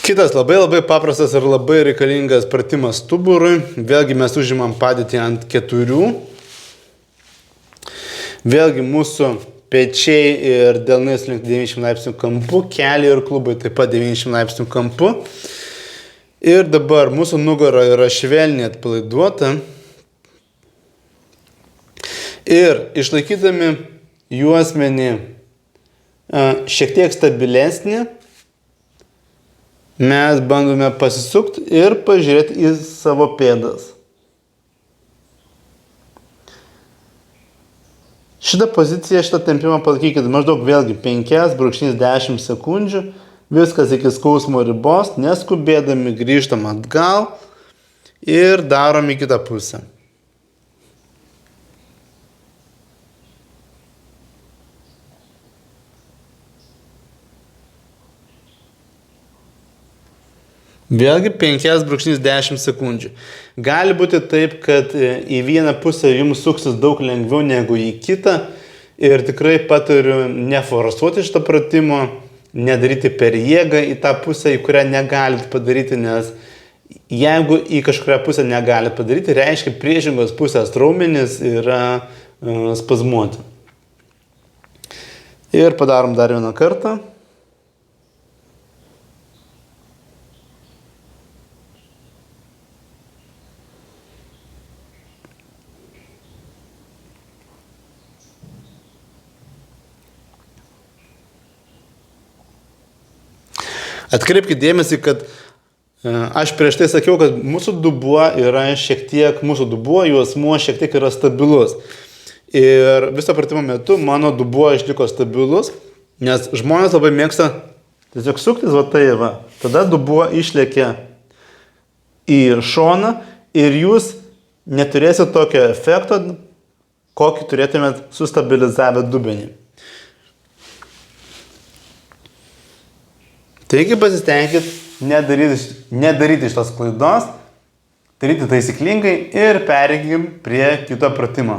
Kitas labai paprastas ir labai reikalingas pratimas stuburui. Vėlgi mes užimam padėtį ant 4. Vėlgi mūsų pečiai ir delnai link 90 laipsnių kampu, keliai ir klubai taip pat 90 laipsnių kampu. Ir dabar mūsų nugara yra švelniai atpalaiduota. Ir išlaikydami juosmenį šiek tiek stabilesnį, mes bandome pasisukti ir pažiūrėti į savo pėdas. Šitą poziciją, šitą tempimą palaikykite maždaug vėlgi 5-10 sekundžių. Viskas iki skausmo ribos, neskubėdami grįžtam atgal ir darom į kitą pusę. Vėlgi 5-10 sekundžių. Gali būti taip, kad į vieną pusę jums suksis daug lengviau negu į kitą ir tikrai patariu neforsuoti šitą pratimo, nedaryti per jėgą į tą pusę, į kurią negalit padaryti, nes jeigu į kažkurią pusę negalit padaryti, reiškia priešingos pusės raumenys yra spazmuoti. Ir padarom dar vieną kartą. Atkreipkite dėmesį, kad aš prieš tai sakiau, kad mūsų dubuo yra šiek tiek, juosmuo šiek tiek yra stabilus. Ir viso pratimo metu mano dubuo išliko stabilus, nes žmonės labai mėgsta tiesiog suktis va tai va. Tada dubuo išlėkia į šoną ir jūs neturėsite tokio efekto, kokį turėtumėt sustabilizavę dubenį. Taigi pasistengkit nedaryti šitos klaidos, daryti taisyklingai ir pereikim prie kito pratimo.